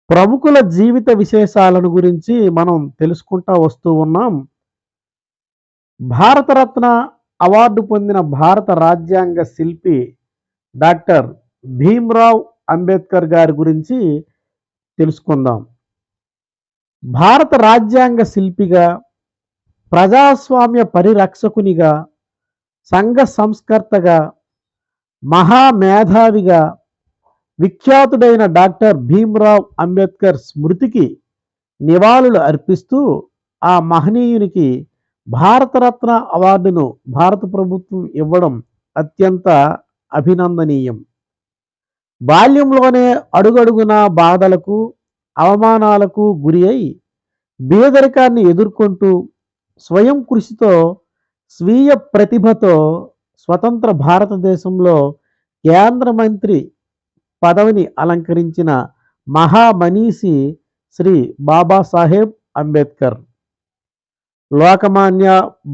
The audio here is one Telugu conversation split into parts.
ప్రముఖుల జీవిత విశేషాలను గురించి మనం తెలుసుకుంటా వస్తూ ఉన్నాం. భారతరత్న అవార్డు పొందిన భారత రాజ్యాంగ శిల్పి డాక్టర్ భీమ్రావ్ అంబేద్కర్ గారి గురించి తెలుసుకుందాం. భారత రాజ్యాంగ శిల్పిగా, ప్రజాస్వామ్య పరిరక్షకునిగా, సంఘ సంస్కర్తగా, మహామేధావిగా విఖ్యాతుడైన డాక్టర్ భీమ్రావ్ అంబేద్కర్ స్మృతికి నివాళులు అర్పిస్తూ ఆ మహనీయునికి భారతరత్న అవార్డును భారత ప్రభుత్వం ఇవ్వడం అత్యంత అభినందనీయం. బాల్యంలోనే అడుగడుగునా బాధలకు, అవమానాలకు గురి అయి బీదరికాన్ని ఎదుర్కొంటూ స్వయం కృషితో, స్వీయ ప్రతిభతో స్వతంత్ర భారతదేశంలో కేంద్ర మంత్రి పదవిని అలంకరించిన మహామనీషి శ్రీ బాబాసాహెబ్ అంబేద్కర్. లోకమాన్య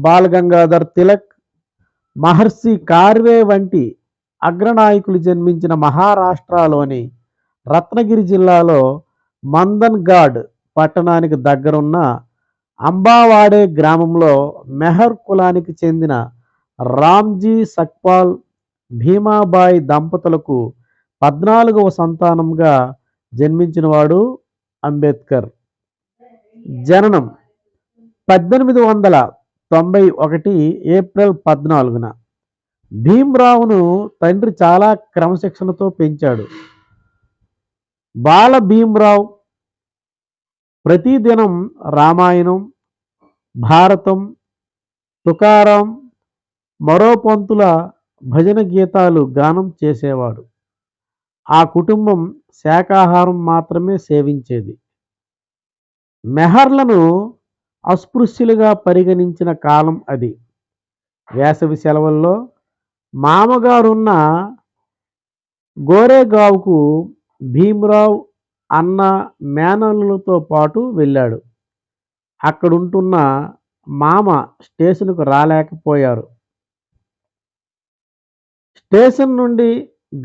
బాలగంగాధర్ తిలక్, మహర్షి కార్వే వంటి అగ్రనాయకులు జన్మించిన మహారాష్ట్రలోని రత్నగిరి జిల్లాలో మందన్ఘాట్ పట్టణానికి దగ్గరున్న అంబావాడే గ్రామంలో మెహర్ కులానికి చెందిన రామ్జీ సక్పాల్, భీమాబాయి దంపతులకు 14వ సంతానంగా జన్మించినవాడు అంబేద్కర్. జననం 1891 ఏప్రిల్ 14న. భీమ్రావును తండ్రి చాలా క్రమశిక్షణతో పెంచాడు. బాల భీమ్రావ్ ప్రతిదినం రామాయణం, భారతం, తుకారాం, మరో పంతుల భజన గీతాలు గానం చేసేవాడు. ఆ కుటుంబం శాకాహారం మాత్రమే సేవించేది. మెహర్లను అస్పృశ్యులుగా పరిగణించిన కాలం అది. వేసవి సెలవుల్లో మామగారున్న గోరేగావ్కు భీమ్రావ్ అన్న మేనల్లులతో పాటు వెళ్ళాడు. అక్కడుంటున్న మామ స్టేషన్కు రాలేకపోయారు. స్టేషన్ నుండి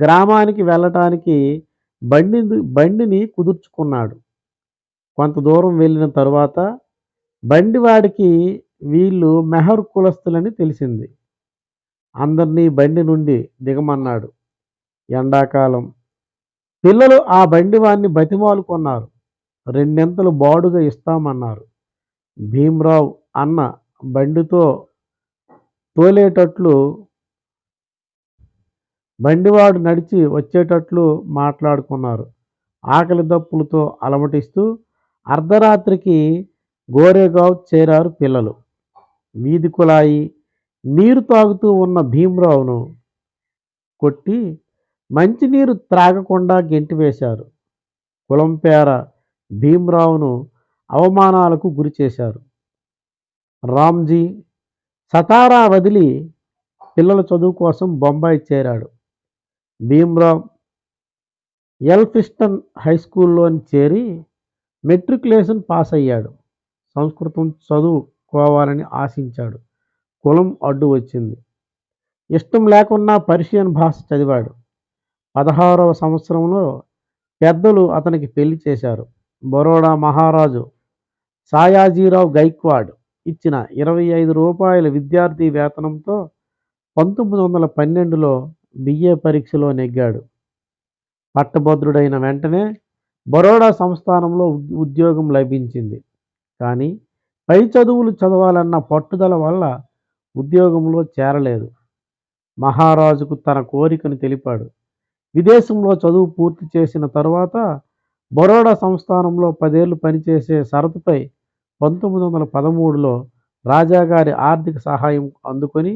గ్రామానికి వెళ్ళటానికి బండిని కుదుర్చుకున్నాడు. కొంత దూరం వెళ్ళిన తరువాత బండివాడికి వీళ్ళు మెహర్ కులస్తులని తెలిసింది. అందరినీ బండి నుండి దిగమన్నాడు. ఎండాకాలం. పిల్లలు ఆ బండివాడిని బతిమాలుకున్నారు. 2 బాడుగ ఇస్తామన్నారు. భీమ్రావ్ అన్న బండితో తోలేటట్లు, బండివాడు నడిచి వచ్చేటట్లు మాట్లాడుకున్నారు. ఆకలి దప్పులతో అలమటిస్తూ అర్ధరాత్రికి గోరేగావ్ చేరారు పిల్లలు. వీధి కుళాయి నీరు తాగుతూ ఉన్న భీమ్రావును కొట్టి మంచినీరు త్రాగకుండా గెంటివేశారు. కులం పేర భీమ్రావును అవమానాలకు గురి చేశారు. రామ్జీ సతారా వదిలి పిల్లల చదువు కోసం బొంబాయి చేరాడు. భీమ్రావ్ ఎల్ఫిస్టన్ హై స్కూల్లోని చేరి మెట్రికులేషన్ పాస్ అయ్యాడు. సంస్కృతం చదువుకోవాలని ఆశించాడు. కులం అడ్డు వచ్చింది. ఇష్టం లేకున్నా పర్షియన్ భాష చదివాడు. 16వ సంవత్సరంలో పెద్దలు అతనికి పెళ్లి చేశారు. బరోడా మహారాజు సాయాజీరావు గైక్వాడ్ ఇచ్చిన ₹25 విద్యార్థి వేతనంతో 1912లో బిఏ పరీక్షలో నెగ్గాడు. పట్టభద్రుడైన వెంటనే బరోడా సంస్థానంలో ఉద్యోగం లభించింది. కానీ పై చదువులు చదవాలన్న పట్టుదల వల్ల ఉద్యోగంలో చేరలేదు. మహారాజుకు తన కోరికను తెలిపాడు. విదేశంలో చదువు పూర్తి చేసిన తరువాత బరోడా సంస్థానంలో 10 ఏళ్లు పనిచేసే షరతుపై 1913లో రాజాగారి ఆర్థిక సహాయం అందుకొని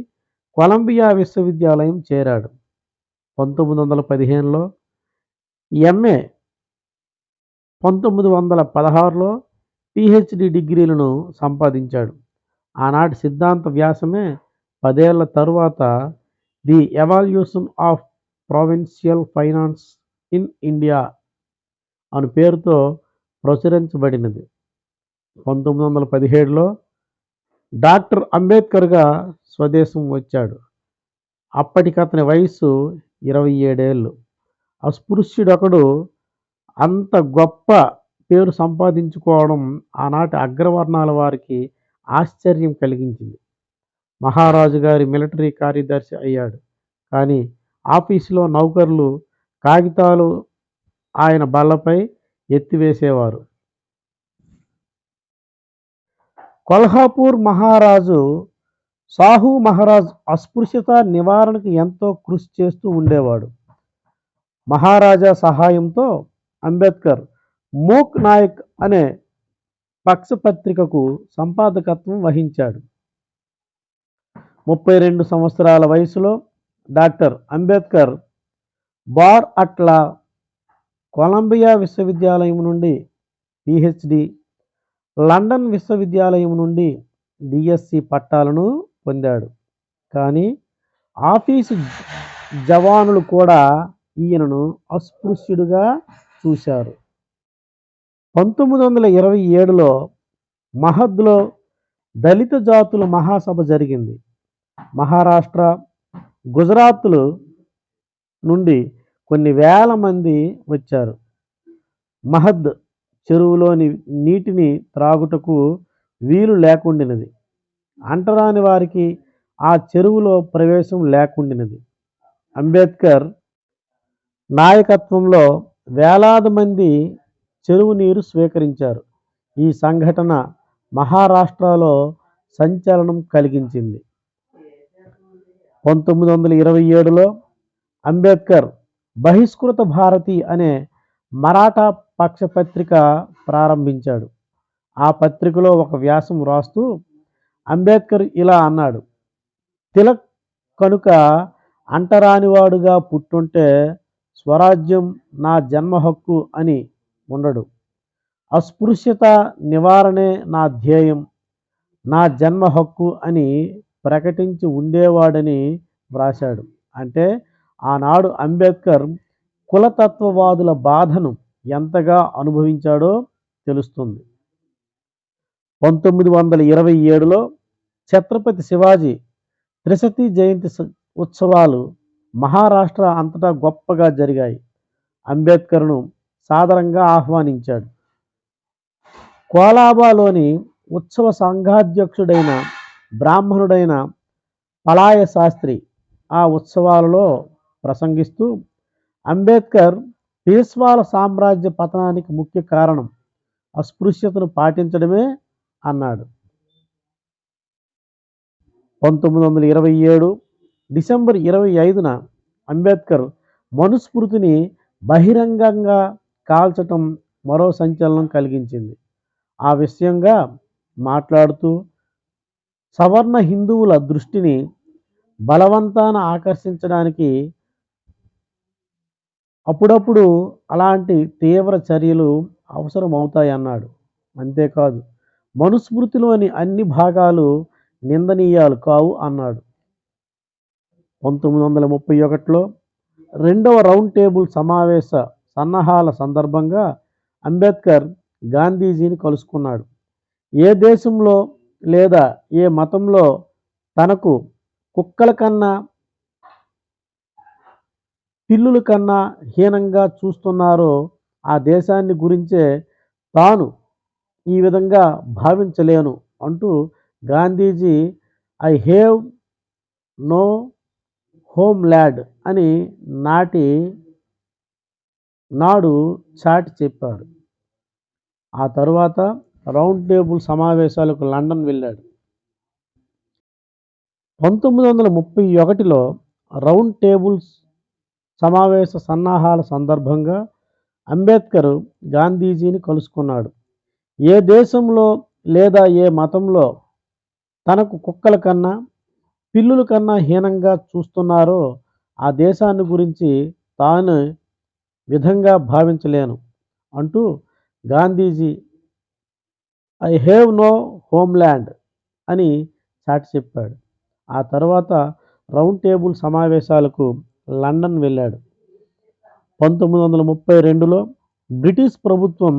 కొలంబియా విశ్వవిద్యాలయం చేరాడు. 1915లో ఎంఏ, 1916లో పిహెచ్డి డిగ్రీలను సంపాదించాడు. ఆనాటి సిద్ధాంత వ్యాసమే 10 ఏళ్ల తరువాత the evolution of provincial finance in India అను పేరుతో ప్రచురించబడినది. 1917లో డాక్టర్ అంబేద్కర్గా స్వదేశం వచ్చాడు. అప్పటికతని వయస్సు 27 ఏళ్ళు. అస్పృశ్యుడొకడు అంత గొప్ప పేరు సంపాదించుకోవడం ఆనాటి అగ్రవర్ణాల వారికి ఆశ్చర్యం కలిగించింది. మహారాజు గారి మిలిటరీ కార్యదర్శి అయ్యాడు. కానీ ఆఫీసులో నౌకర్లు కాగితాలు ఆయన బల్లపై ఎత్తివేసేవారు. కొల్హాపూర్ మహారాజు సాహు మహారాజ్ అస్పృశ్యత నివారణకు ఎంతో కృషి చేస్తూ ఉండేవాడు. మహారాజా సహాయంతో అంబేద్కర్ మూక్ నాయక్ అనే పక్షపత్రికకు సంపాదకత్వం వహించాడు. 32 సంవత్సరాల వయసులో డాక్టర్ అంబేద్కర్ బార్ అట్లా కొలంబియా విశ్వవిద్యాలయం నుండి పిహెచ్డి, లండన్ విశ్వవిద్యాలయం నుండి డిఎస్సి పట్టాలను పొందాడు. కానీ ఆఫీసు జవానులు కూడా ఈయనను అస్పృశ్యుడిగా చూశారు. 1927లో మహద్లో దళిత జాతుల మహాసభ జరిగింది. మహారాష్ట్ర, గుజరాత్లు నుండి కొన్ని వేల మంది వచ్చారు. మహద్ చెరువులోని నీటిని త్రాగుటకు వీలు లేకుండినది. అంటరాని వారికి ఆ చెరువులో ప్రవేశం లేకుండినది. అంబేద్కర్ నాయకత్వంలో వేలాది మంది చెరువు నీరు స్వీకరించారు. ఈ సంఘటన మహారాష్ట్రలో సంచలనం కలిగించింది. 1927లో అంబేద్కర్ బహిష్కృత భారతి అనే మరాఠా పక్షపత్రిక ప్రారంభించాడు. ఆ పత్రికలో ఒక వ్యాసం రాస్తూ అంబేద్కర్ ఇలా అన్నాడు: తిలక్ కనుక అంటరానివాడుగా పుట్టుంటే స్వరాజ్యం నా జన్మ హక్కు అని ఉండడు. అస్పృశ్యత నివారణే నా ధ్యేయం, నా జన్మ హక్కు అని ప్రకటించి ఉండేవాడని వ్రాశాడు. అంటే ఆనాడు అంబేద్కర్ కులతత్వవాదుల బాధను ఎంతగా అనుభవించాడో తెలుస్తుంది. 1927లో ఛత్రపతి శివాజీ త్రిశతి జయంతి ఉత్సవాలు మహారాష్ట్ర అంతటా గొప్పగా జరిగాయి. అంబేద్కర్ను సాదరంగా ఆహ్వానించాడు. కోలాబాలోని ఉత్సవ సంఘాధ్యక్షుడైన బ్రాహ్మణుడైన పలాయ శాస్త్రి ఆ ఉత్సవాలలో ప్రసంగిస్తూ అంబేద్కర్ పేష్వాల సామ్రాజ్య పతనానికి ముఖ్య కారణం అస్పృశ్యతను పాటించడమే అన్నాడు. 1927 డిసెంబర్ 25న అంబేద్కర్ మనుస్మృతిని బహిరంగంగా కాల్చటం మరో సంచలనం కలిగించింది. ఆ విషయంగా మాట్లాడుతూ సవర్ణ హిందువుల దృష్టిని బలవంతాన ఆకర్షించడానికి అప్పుడప్పుడు అలాంటి తీవ్ర చర్యలు అవసరమవుతాయన్నాడు. అంతేకాదు మనుస్మృతిలోని అన్ని భాగాలు నిందనీయాలు కావు అన్నాడు. 1931లో రెండవ రౌండ్ టేబుల్ సమావేశ సన్నాహాల సందర్భంగా అంబేద్కర్ గాంధీజీని కలుసుకున్నాడు. ఏ దేశంలో లేదా ఏ మతంలో తనకు కుక్కల కన్నా పిల్లుల కన్నా హీనంగా చూస్తున్నారో ఆ దేశాన్ని గురించే తాను ఈ విధంగా భావించలేను అంటూ Gandhiji I have no homeland అని నాడు చాటి చెప్పారు. ఆ తరువాత రౌండ్ టేబుల్ సమావేశాలకు లండన్ వెళ్ళాడు. 1931లో రౌండ్ టేబుల్స్ సమావేశ సన్నాహాల సందర్భంగా అంబేద్కర్ గాంధీజీని కలుసుకున్నాడు. ఏ దేశంలో లేదా ఏ మతంలో తనకు కుక్కల కన్నా పిల్లుల కన్నా హీనంగా చూస్తున్నారో ఆ దేశాన్ని గురించి తాను విధంగా భావించలేను అంటూ Gandhiji I have no homeland అని చాటి చెప్పాడు. ఆ తర్వాత రౌండ్ టేబుల్ సమావేశాలకు లండన్ వెళ్ళాడు. 1932లో బ్రిటిష్ ప్రభుత్వం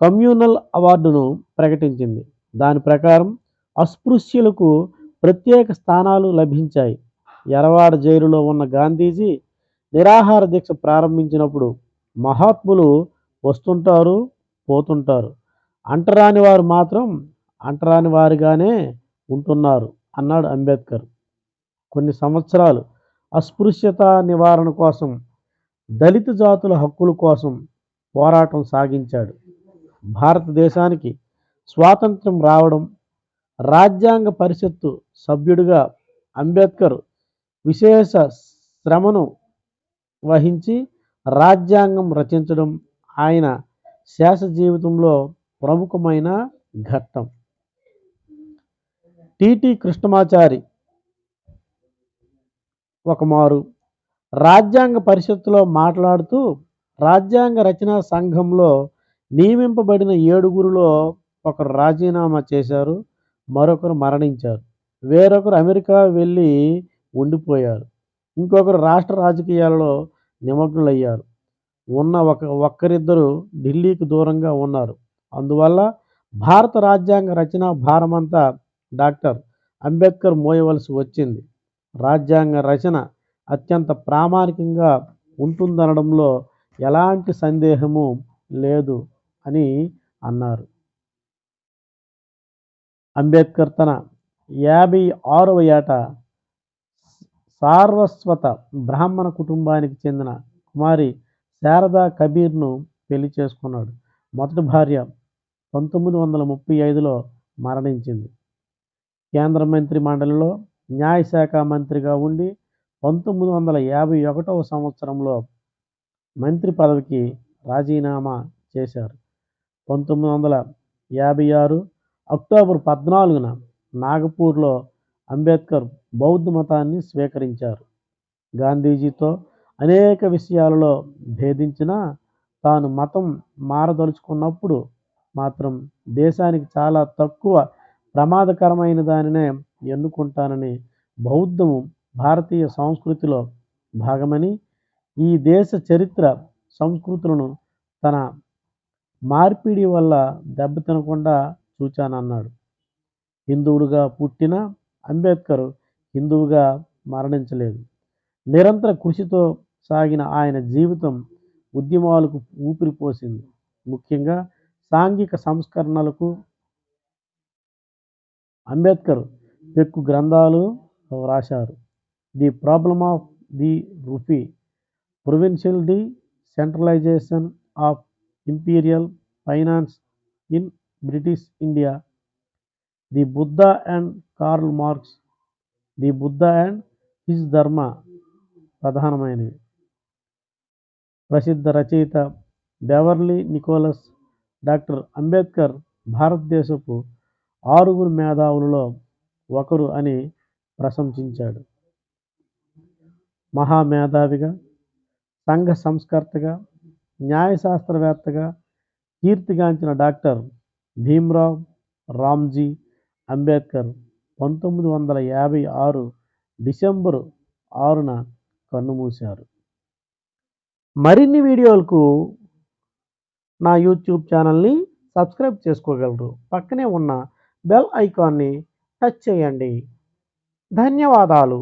కమ్యూనల్ అవార్డును ప్రకటించింది. దాని ప్రకారం అస్పృశ్యులకు ప్రత్యేక స్థానాలు లభించాయి. ఎరవాడ జైలులో ఉన్న గాంధీజీ నిరాహార దీక్ష ప్రారంభించినప్పుడు మహాత్ములు వస్తుంటారు, పోతుంటారు. అంటరాని వారు మాత్రం అంటరాని వారిగానే ఉంటున్నారు అన్నాడు అంబేద్కర్. కొన్ని సంవత్సరాలు అస్పృశ్యత నివారణ కోసం, దళిత జాతుల హక్కుల కోసం పోరాటం సాగించాడు. భారతదేశానికి స్వాతంత్ర్యం రావడం, రాజ్యాంగ పరిషత్తు సభ్యుడిగా అంబేద్కర్ విశేష శ్రమను వహించి రాజ్యాంగం రచించడం ఆయన శేష జీవితంలో ప్రముఖమైన ఘట్టం. టిటి కృష్ణమాచారి ఒకమారు రాజ్యాంగ పరిషత్తులో మాట్లాడుతూ రాజ్యాంగ రచనా సంఘంలో నియమింపబడిన 7గురిలో ఒకరు రాజీనామా చేశారు, మరొకరు మరణించారు, వేరొకరు అమెరికా వెళ్ళి ఉండిపోయారు, ఇంకొకరు రాష్ట్ర రాజకీయాలలో నిమగ్నులయ్యారు. ఉన్న ఒక్కరిద్దరు ఢిల్లీకి దూరంగా ఉన్నారు. అందువల్ల భారత రాజ్యాంగ రచనా భారమంతా డాక్టర్ అంబేద్కర్ మోయవలసి వచ్చింది. రాజ్యాంగ రచన అత్యంత ప్రామాణికంగా ఉంటుందనడంలో ఎలాంటి సందేహము లేదు అని అన్నారు. అంబేద్కర్ తన 56వ ఏట సారస్వత బ్రాహ్మణ కుటుంబానికి చెందిన కుమారి శారదా కబీర్ను పెళ్లి చేసుకున్నాడు. మొదటి భార్య 1935లో మరణించింది. కేంద్ర మంత్రి మండలిలో న్యాయశాఖ మంత్రిగా ఉండి 1951వ సంవత్సరంలో మంత్రి పదవికి రాజీనామా చేశారు. 1956 అక్టోబర్ 14న నాగపూర్లో అంబేద్కర్ బౌద్ధ మతాన్ని స్వీకరించారు. గాంధీజీతో అనేక విషయాలలో భేదించినా తాను మతం మారదలుచుకున్నప్పుడు మాత్రం దేశానికి చాలా తక్కువ ప్రమాదకరమైన దానినే ఎన్నుకుంటానని, బౌద్ధము భారతీయ సంస్కృతిలో భాగమని, ఈ దేశ చరిత్ర సంస్కృతులను తన మార్పిడి వల్ల దెబ్బతినకుండా చూచానన్నాడు. హిందువుడుగా పుట్టిన అంబేద్కర్ హిందువుగా మరణించలేదు. నిరంతర కృషితో సాగిన ఆయన జీవితం ఉద్యమాలకు ఊపిరిపోసింది. ముఖ్యంగా సాంఘిక సంస్కరణలకు అంబేద్కర్ పెక్కు గ్రంథాలు వ్రాశారు. The problem of the rupee, provincial decentralisation of imperial finance in British India, the Buddha and Karl Marx, the Buddha and his dharma ప్రధానమైనవి. ప్రసిద్ధ రచయిత బెవర్లీ నికోలస్ డాక్టర్ అంబేద్కర్ భారతదేశపు 6గురు మేధావులలో ఒకరు అని ప్రశంసించాడు. మహామేధావిగా, సంఘ సంస్కర్తగా, న్యాయశాస్త్రవేత్తగా కీర్తిగాంచిన డాక్టర్ భీమ్రావ్ రామ్జీ అంబేద్కర్ 1956 డిసెంబరు 6న కన్నుమూశారు. మరిన్ని వీడియోలకు నా యూట్యూబ్ ఛానల్ని సబ్స్క్రైబ్ చేసుకోగలరు. పక్కనే ఉన్న బెల్ ఐకాన్ని టచ్ చేయండి. ధన్యవాదాలు.